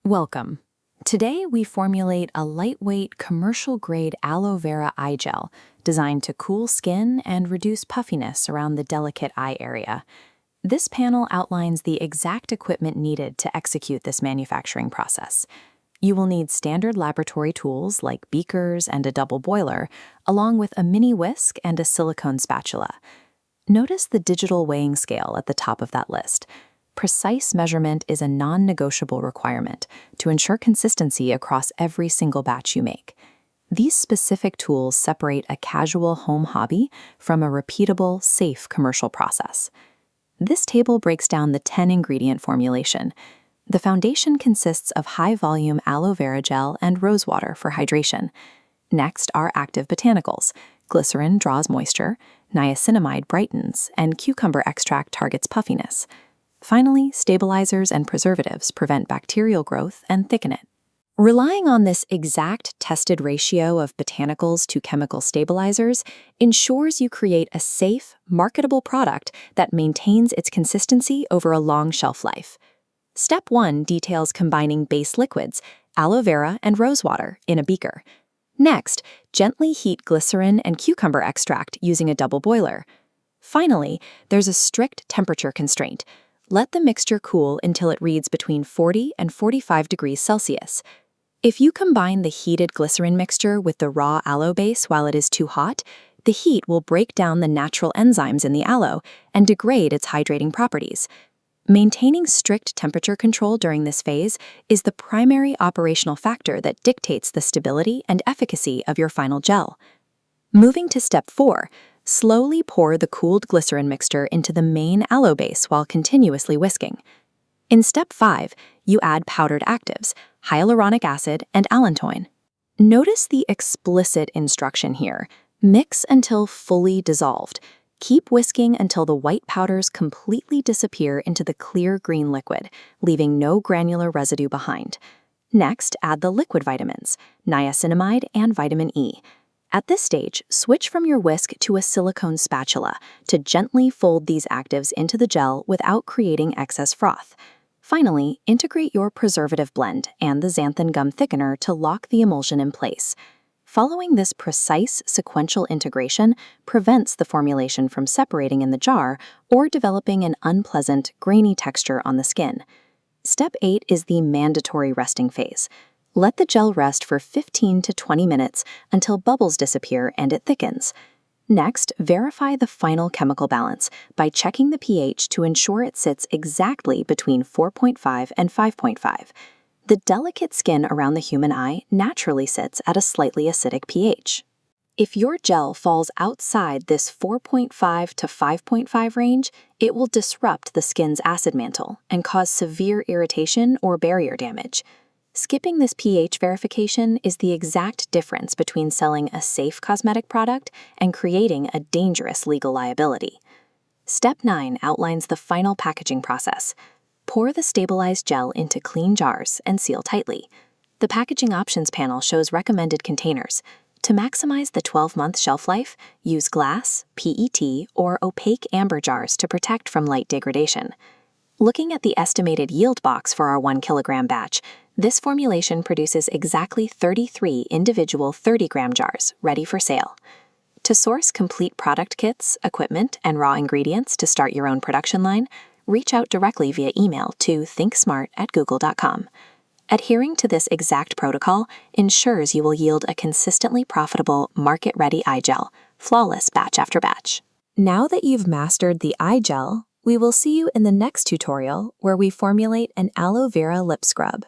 Welcome. Today we formulate a lightweight commercial-grade aloe vera eye gel designed to cool skin and reduce puffiness around the delicate eye area. This panel outlines the exact equipment needed to execute this manufacturing process. You will need standard laboratory tools like beakers and a double boiler, along with a mini whisk and a silicone spatula. Notice the digital weighing scale at the top of that list. Precise measurement is a non-negotiable requirement to ensure consistency across every single batch you make. These specific tools separate a casual home hobby from a repeatable, safe commercial process. This table breaks down the 10-ingredient formulation. The foundation consists of high-volume aloe vera gel and rose water for hydration. Next are active botanicals. Glycerin draws moisture, niacinamide brightens, and cucumber extract targets puffiness. Finally, stabilizers and preservatives prevent bacterial growth and thicken it. Relying on this exact tested ratio of botanicals to chemical stabilizers ensures you create a safe, marketable product that maintains its consistency over a long shelf life. Step 1 details combining base liquids, aloe vera and rose water, in a beaker. Next, gently heat glycerin and cucumber extract using a double boiler. Finally, there's a strict temperature constraint. Let the mixture cool until it reads between 40 and 45 degrees Celsius. If you combine the heated glycerin mixture with the raw aloe base while it is too hot, the heat will break down the natural enzymes in the aloe and degrade its hydrating properties. Maintaining strict temperature control during this phase is the primary operational factor that dictates the stability and efficacy of your final gel. Moving to step 4, slowly pour the cooled glycerin mixture into the main aloe base while continuously whisking. In step 5, you add powdered actives, hyaluronic acid, and allantoin. Notice the explicit instruction here. Mix until fully dissolved. Keep whisking until the white powders completely disappear into the clear green liquid, leaving no granular residue behind. Next, add the liquid vitamins, niacinamide and vitamin E. At this stage, switch from your whisk to a silicone spatula to gently fold these actives into the gel without creating excess froth. Finally, integrate your preservative blend and the xanthan gum thickener to lock the emulsion in place. Following this precise sequential integration prevents the formulation from separating in the jar or developing an unpleasant, grainy texture on the skin. Step 8 is the mandatory resting phase. Let the gel rest for 15 to 20 minutes until bubbles disappear and it thickens. Next, verify the final chemical balance by checking the pH to ensure it sits exactly between 4.5 and 5.5. The delicate skin around the human eye naturally sits at a slightly acidic pH. If your gel falls outside this 4.5 to 5.5 range, it will disrupt the skin's acid mantle and cause severe irritation or barrier damage. Skipping this pH verification is the exact difference between selling a safe cosmetic product and creating a dangerous legal liability. Step 9 outlines the final packaging process. Pour the stabilized gel into clean jars and seal tightly. The packaging options panel shows recommended containers. To maximize the 12-month shelf life, use glass, PET, or opaque amber jars to protect from light degradation. Looking at the estimated yield box for our 1 kilogram batch, this formulation produces exactly 33 individual 30-gram jars ready for sale. To source complete product kits, equipment, and raw ingredients to start your own production line, reach out directly via email to thinksmart@google.com. Adhering to this exact protocol ensures you will yield a consistently profitable, market-ready eye gel, flawless batch after batch. Now that you've mastered the eye gel, we will see you in the next tutorial where we formulate an aloe vera lip scrub.